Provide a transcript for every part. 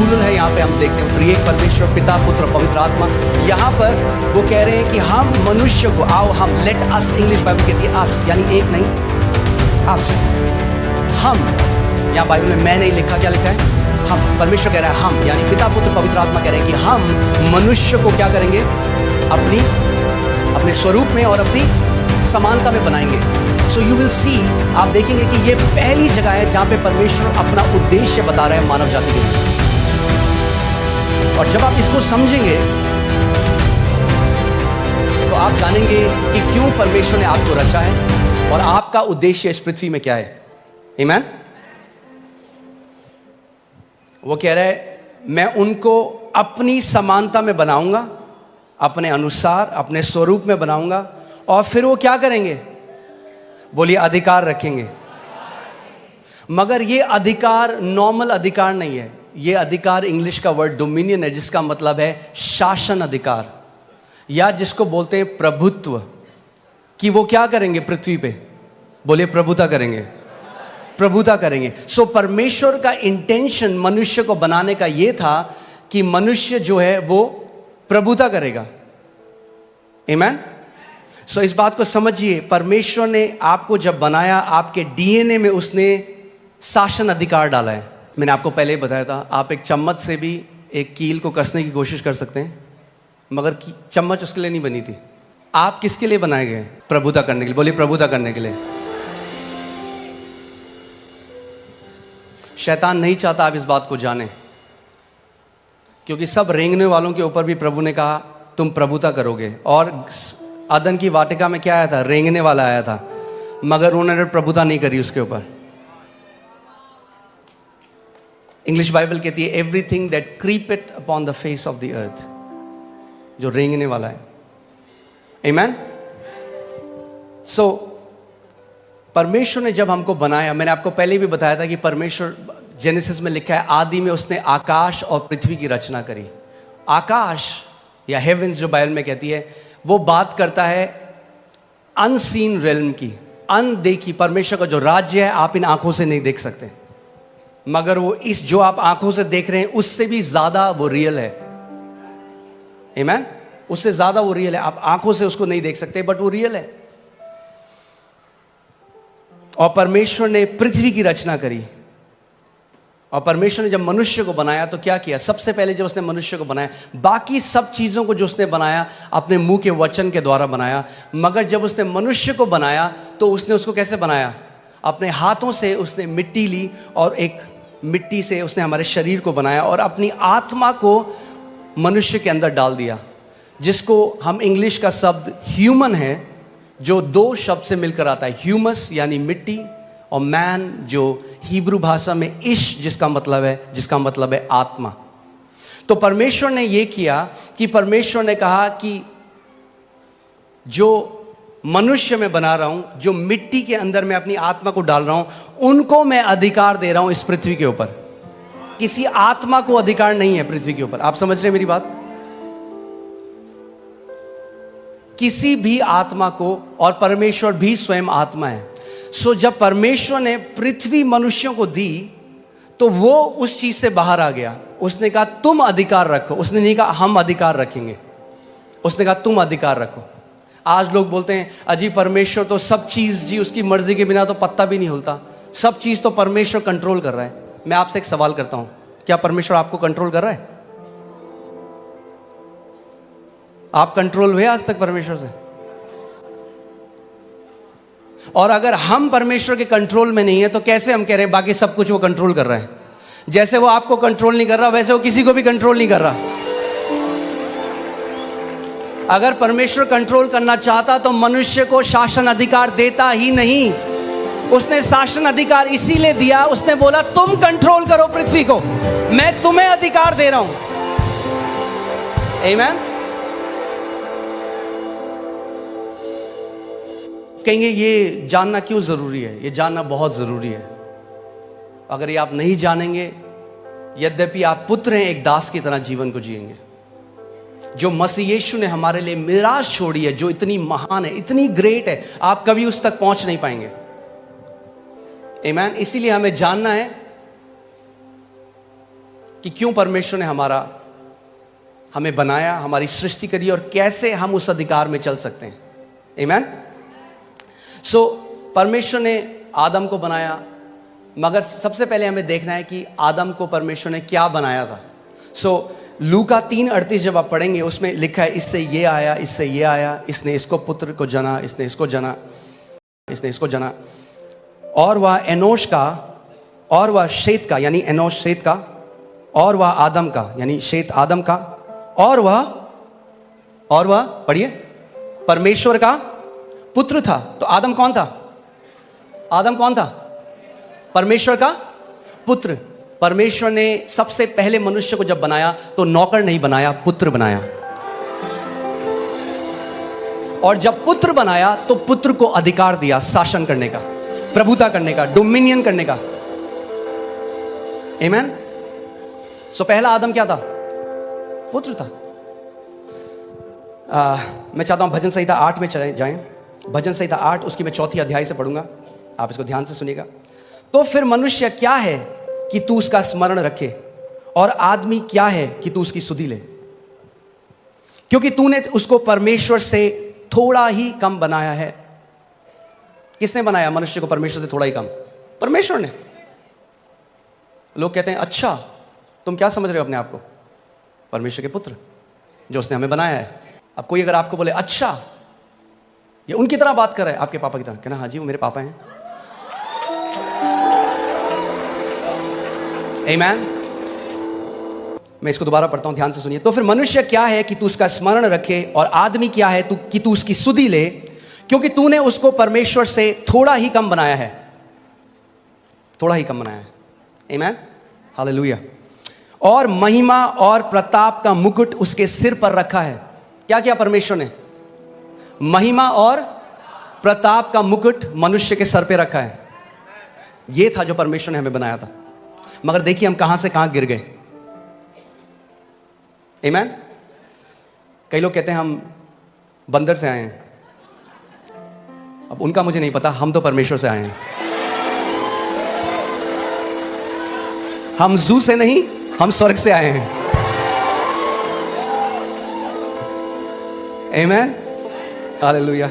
Plural है, यहाँ पे हम देखते हैं त्रिएक परमेश्वर पिता पुत्र पवित्र आत्मा। यहाँ पर वो कह रहे हैं कि हम मनुष्य को, आओ हम, लेट अस, इंग्लिश बाइबल कहती है अस, यानी एक नहीं, अस, हम। यहाँ बाइबल में मैं नहीं लिखा, क्या लिखा है? हम। परमेश्वर कह रहा है हम, यानी पिता पुत्र पवित्र आत्मा कह रहे हैं कि हम मनुष्य को क्या करेंगे? अपने स्वरूप में और अपनी समानता में बनाएंगे। सो यू विल सी, आप देखेंगे कि ये पहली जगह है जहां पे परमेश्वर अपना उद्देश्य बता रहे हैं मानव जाति के लिए। और जब आप इसको समझेंगे तो आप जानेंगे कि क्यों परमेश्वर ने आपको रचा है और आपका उद्देश्य इस पृथ्वी में क्या है। आमीन। वो कह रहा है मैं उनको अपनी समानता में बनाऊंगा, अपने अनुसार, अपने स्वरूप में बनाऊंगा, और फिर वो क्या करेंगे? बोलिए अधिकार रखेंगे। मगर ये अधिकार नॉर्मल अधिकार नहीं है, ये अधिकार इंग्लिश का वर्ड डोमिनियन है, जिसका मतलब है शासन अधिकार, या जिसको बोलते हैं प्रभुत्व। कि वो क्या करेंगे पृथ्वी पे? बोलिए प्रभुता करेंगे, प्रभुता करेंगे। सो परमेश्वर का इंटेंशन मनुष्य को बनाने का ये था कि मनुष्य जो है वो प्रभुता करेगा। आमीन। सो इस बात को समझिए, परमेश्वर ने आपको जब बनाया, आपके डीएनए में उसने शासन अधिकार डाला है। मैंने आपको पहले ही बताया था, आप एक चम्मच से भी एक कील को कसने की कोशिश कर सकते हैं, मगर चम्मच उसके लिए नहीं बनी थी। आप किसके लिए बनाए गए? प्रभुता करने के लिए। बोलिए प्रभुता करने के लिए। शैतान नहीं चाहता आप इस बात को जाने, क्योंकि सब रेंगने वालों के ऊपर भी प्रभु ने कहा तुम प्रभुता करोगे। और अदन की वाटिका में क्या आया था? रेंगने वाला आया था, मगर उन्होंने प्रभुता नहीं करी उसके ऊपर। इंग्लिश बाइबल कहती है everything that creepeth upon the face of the earth, जो रेंगने वाला है। आमीन। सो परमेश्वर ने जब हमको बनाया, मैंने आपको पहले भी बताया था कि परमेश्वर, जेनेसिस में लिखा है आदि में उसने आकाश और पृथ्वी की रचना करी। आकाश या हेवेंस जो बाइबल में कहती है, वो बात करता है अनसीन रेल्म की, अनदेखी। परमेश्वर का जो राज्य है आप इन आंखों से नहीं देख सकते, मगर वो इस जो आप आंखों से देख रहे हैं उससे भी ज्यादा वो रियल है। आमीन। उससे ज्यादा वो रियल है। आप आंखों से उसको नहीं देख सकते, बट वो रियल है। और परमेश्वर ने पृथ्वी की रचना करी। और परमेश्वर ने जब मनुष्य को बनाया तो क्या किया? सबसे पहले जब उसने मनुष्य को बनाया, बाकी सब चीज़ों को जो उसने बनाया अपने मुंह के वचन के द्वारा बनाया, मगर जब उसने मनुष्य को बनाया तो उसने उसको कैसे बनाया? अपने हाथों से उसने मिट्टी ली और एक मिट्टी से उसने हमारे शरीर को बनाया और अपनी आत्मा को मनुष्य के अंदर डाल दिया, जिसको हम इंग्लिश का शब्द ह्यूमन है, जो दो शब्द से मिलकर आता है, ह्यूमस यानी मिट्टी, और मैन जो हिब्रू भाषा में इश जिसका मतलब है आत्मा। तो परमेश्वर ने यह किया कि परमेश्वर ने कहा कि जो मनुष्य मैं बना रहा हूं, जो मिट्टी के अंदर मैं अपनी आत्मा को डाल रहा हूं, उनको मैं अधिकार दे रहा हूं इस पृथ्वी के ऊपर। किसी आत्मा को अधिकार नहीं है पृथ्वी के ऊपर। आप समझ रहे हैं मेरी बात? किसी भी आत्मा को, और परमेश्वर भी स्वयं आत्मा है। सो जब परमेश्वर ने पृथ्वी मनुष्यों को दी तो वो उस चीज से बाहर आ गया। उसने कहा तुम अधिकार रखो, उसने नहीं कहा हम अधिकार रखेंगे, उसने कहा तुम अधिकार रखो। आज लोग बोलते हैं अजी परमेश्वर तो सब चीज जी उसकी मर्जी के बिना तो पत्ता भी नहीं हिलता, सब चीज तो परमेश्वर कंट्रोल कर रहा है। मैं आपसे एक सवाल करता हूं, क्या परमेश्वर आपको कंट्रोल कर रहा है? आप कंट्रोल हुए आज तक परमेश्वर से? और अगर हम परमेश्वर के कंट्रोल में नहीं है तो कैसे हम कह रहे हैं बाकी सब कुछ वो कंट्रोल कर रहा है? जैसे वो आपको कंट्रोल नहीं कर रहा, वैसे वो किसी को भी कंट्रोल नहीं कर रहा। अगर परमेश्वर कंट्रोल करना चाहता तो मनुष्य को शासन अधिकार देता ही नहीं। उसने शासन अधिकार इसीलिए दिया, उसने बोला तुम कंट्रोल करो पृथ्वी को, मैं तुम्हें अधिकार दे रहा हूं। आमीन। कहेंगे ये जानना क्यों जरूरी है? ये जानना बहुत जरूरी है। अगर ये आप नहीं जानेंगे, यद्यपि आप पुत्र हैं, एक दास की तरह जीवन को जिएंगे। जो मसीह यीशु ने हमारे लिए मिराज छोड़ी है, जो इतनी महान है, इतनी ग्रेट है, आप कभी उस तक पहुंच नहीं पाएंगे। आमीन। इसीलिए हमें जानना है कि क्यों परमेश्वर ने हमें बनाया, हमारी सृष्टि करी और कैसे हम उस अधिकार में चल सकते हैं। आमीन। सो परमेश्वर ने आदम को बनाया, मगर सबसे पहले हमें देखना है कि आदम को परमेश्वर ने क्या बनाया था। सो लूका 3:38 जब आप पढ़ेंगे उसमें लिखा है, इससे ये आया, इससे ये आया, इसने इसको पुत्र को जना, इसने इसको जना, इसने इसको जना, और वह एनोश का, और वह शेत का, यानी एनोश शेत का, और वह आदम का, यानी शेत आदम का, और वह पढ़िए परमेश्वर का पुत्र था। तो आदम कौन था? आदम कौन था? परमेश्वर का पुत्र। परमेश्वर ने सबसे पहले मनुष्य को जब बनाया तो नौकर नहीं बनाया, पुत्र बनाया। और जब पुत्र बनाया तो पुत्र को अधिकार दिया शासन करने का, प्रभुता करने का, डोमिनियन करने का। आमीन। सो पहला आदम क्या था? पुत्र था। मैं चाहता हूं भजन संहिता 8 में चले जाएं। भजन संहिता 8 उसकी मैं 4 अध्याय से पढ़ूंगा, आप इसको ध्यान से सुनिएगा। तो फिर मनुष्य क्या है कि तू उसका स्मरण रखे, और आदमी क्या है कि तू उसकी सुधि ले, क्योंकि तूने उसको परमेश्वर से थोड़ा ही कम बनाया है। किसने बनाया मनुष्य को परमेश्वर से थोड़ा ही कम? परमेश्वर ने। लोग कहते हैं अच्छा तुम क्या समझ रहे हो अपने आप को? परमेश्वर के पुत्र जो उसने हमें बनाया है। अब कोई अगर आपको बोले अच्छा ये उनकी तरह बात कर रहा है, आपके पापा की तरह, कहना हाँ जी वो मेरे पापा हैं। आमीन। मैं इसको दोबारा पढ़ता हूं, ध्यान से सुनिए। तो फिर मनुष्य क्या है कि तू उसका स्मरण रखे, और आदमी क्या है कि तू उसकी सुधि ले, क्योंकि तूने उसको परमेश्वर से थोड़ा ही कम बनाया है। थोड़ा ही कम बनाया है। आमीन, हालेलुया। और महिमा और प्रताप का मुकुट उसके सिर पर रखा है। क्या किया परमेश्वर ने? महिमा और प्रताप का मुकुट मनुष्य के सर पे रखा है। यह था जो परमेश्वर ने हमें बनाया था। मगर देखिए हम कहां से कहां गिर गए। आमीन। कई लोग कहते हैं हम बंदर से आए हैं। अब उनका मुझे नहीं पता, हम तो परमेश्वर से आए हैं। हम जू से नहीं, हम स्वर्ग से आए हैं। आमीन, हालेलुया।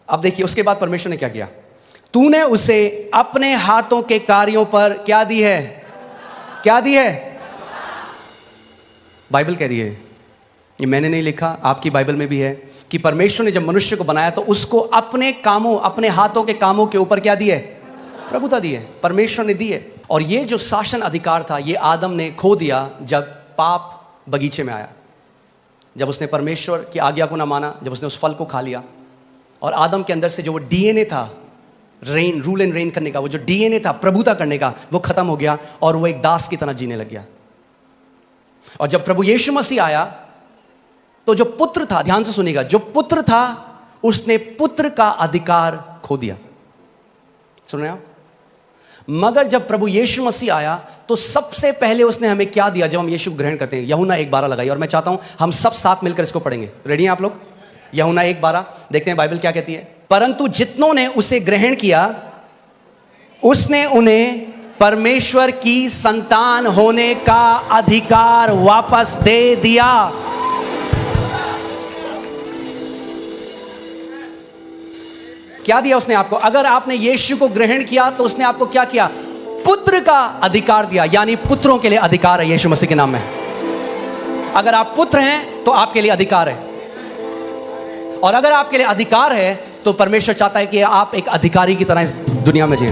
अब देखिए उसके बाद परमेश्वर ने क्या किया? तूने उसे अपने हाथों के कार्यों पर क्या दी है? क्या दी है? बाइबल कह रही है, ये मैंने नहीं लिखा, आपकी बाइबल में भी है कि परमेश्वर ने जब मनुष्य को बनाया तो उसको अपने कामों, अपने हाथों के कामों के ऊपर क्या दी है? प्रभुता दी है। परमेश्वर ने दी है। और ये जो शासन अधिकार था ये आदम ने खो दिया जब पाप बगीचे में आया, जब उसने परमेश्वर की आज्ञा को ना माना, जब उसने उस फल को खा लिया। और आदम के अंदर से जो वो डीएनए था रूल एंड रेन करने का, वो जो डीएनए था प्रभुता करने का, वो खत्म हो गया और वो एक दास की तरह जीने लग गया। और जब प्रभु यीशु मसीह आया तो जो पुत्र था, ध्यान से सुनिएगा, जो पुत्र था उसने पुत्र का अधिकार खो दिया। सुन रहे हैं आप? मगर जब प्रभु यीशु मसीह आया तो सबसे पहले उसने हमें क्या दिया? जब हम यीशु को ग्रहण करते हैं, यूहन्ना 1:12 लगाइए, और मैं चाहता हूं हम सब साथ मिलकर इसको पढ़ेंगे। रेडी हैं आप लोग? यूहन्ना 1:12 देखते हैं बाइबल क्या कहती है। परंतु जितनों ने उसे ग्रहण किया उसने उन्हें परमेश्वर की संतान होने का अधिकार वापस दे दिया। क्या दिया उसने आपको? अगर आपने यीशु को ग्रहण किया तो उसने आपको क्या किया? पुत्र का अधिकार दिया। यानी पुत्रों के लिए अधिकार है यीशु मसीह के नाम में। अगर आप पुत्र हैं तो आपके लिए अधिकार है, और अगर आपके लिए अधिकार है तो परमेश्वर चाहता है कि आप एक अधिकारी की तरह इस दुनिया में जिए।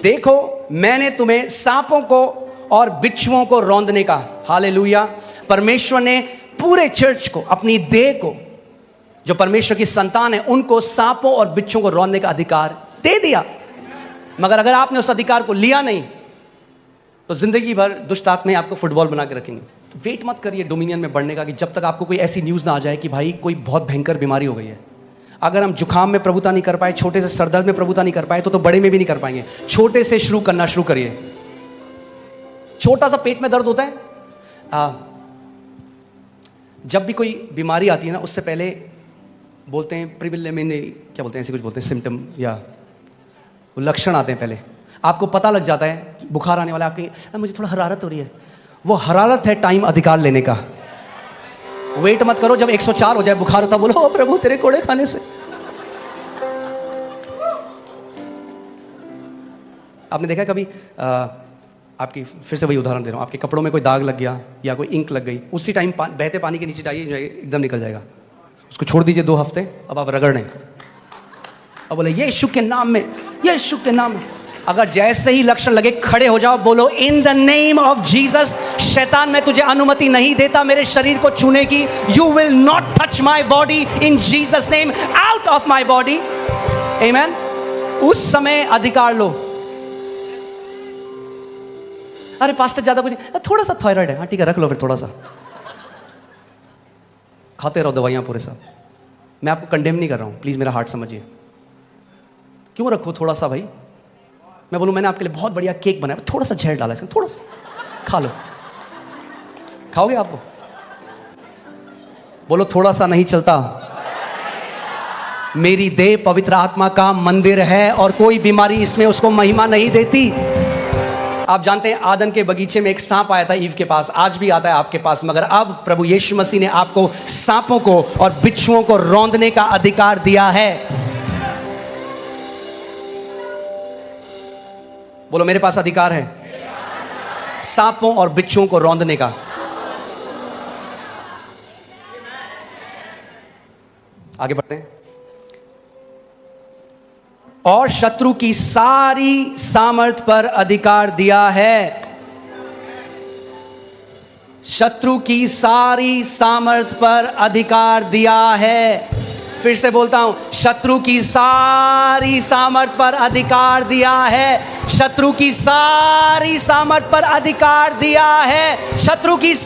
देखो मैंने तुम्हें सांपों को और बिच्छुओं को रौंदने का, हालेलुया, परमेश्वर ने पूरे चर्च को, अपनी देह को, जो परमेश्वर की संतान है, उनको सांपों और बिच्छुओं को रौंदने का अधिकार दे दिया। मगर अगर आपने उस अधिकार को लिया नहीं तो जिंदगी भर दुष्ट आत्माएं आपको फुटबॉल बना के रखेंगे। तो वेट मत करिए डोमिनियन में बढ़ने का कि जब तक आपको कोई ऐसी न्यूज़ ना आ जाए कि भाई कोई बहुत भयंकर बीमारी हो गई है। अगर हम जुकाम में प्रभुता नहीं कर पाए, छोटे से सरदर्द में प्रभुता नहीं कर पाए, तो बड़े में भी नहीं कर पाएंगे। छोटे से शुरू करना शुरू करिए। छोटा सा पेट में दर्द होता है, जब भी कोई बीमारी आती है ना, उससे पहले बोलते हैं प्रिविलेमिनरी, क्या बोलते हैं, ऐसे कुछ बोलते हैं, सिम्टम, या वो लक्षण आते हैं पहले, आपको पता लग जाता है बुखार आने वाला है, आपके मुझे थोड़ा हरारत हो रही है, वो हरारत है टाइम अधिकार लेने का। वेट मत करो जब 104 हो जाए बुखार होता, बोलो ओ प्रभु तेरे कोड़े खाने से। आपने देखा कभी आपकी, फिर से वही उदाहरण दे रहा हूँ, आपके कपड़ों में कोई दाग लग गया या कोई इंक लग गई, उसी टाइम बहते पानी के नीचे जाइए, एकदम निकल जाएगा। उसको छोड़ दीजिए 2 हफ्ते, अब आप रगड़ने, अब बोले यीशु के नाम में, यीशु के नाम में। अगर जैसे ही लक्षण लगे खड़े हो जाओ, बोलो in the name of Jesus, शैतान मैं तुझे अनुमति नहीं देता मेरे शरीर को छूने की। You will not touch my body in Jesus name, out of my body. Amen. उस समय अधिकार लो। अरे पास्टर ज्यादा कुछ, थोड़ा सा थायराइड है, हाँ ठीक है रख लो फिर थोड़ा सा, खाते रहो दवाइयां पूरे साहब। मैं आपको कंडेम नहीं कर रहा हूं, प्लीज मेरा हार्ट समझिए। क्यों रखो थोड़ा सा भाई? मैं बोलूं मैंने आपके लिए बहुत बढ़िया केक बनाया, थोड़ा सा जहर डाला इसमें, थोड़ा सा खा लो। खाओगे आप वो? बोलो थोड़ा सा नहीं चलता। मेरी देह पवित्र आत्मा का मंदिर है और कोई बीमारी इसमें उसको महिमा नहीं देती। आप जानते हैं आदन के बगीचे में एक सांप आया था ईव के पास, आज भी आता है आपके पास, मगर अब प्रभु यीशु मसीह ने आपको सांपों को और बिच्छुओं को रौंदने का अधिकार दिया है। बोलो मेरे पास अधिकार है सांपों और बिच्छुओं को रौंदने का। आगे बढ़ते हैं। और शत्रु की सारी सामर्थ पर अधिकार दिया है। शत्रु की सारी सामर्थ पर अधिकार दिया है। फिर से बोलता हूं, शत्रु की सारी सामर्थ पर अधिकार दिया है। शत्रु की सारी सामर्थ पर अधिकार दिया है। शत्रु की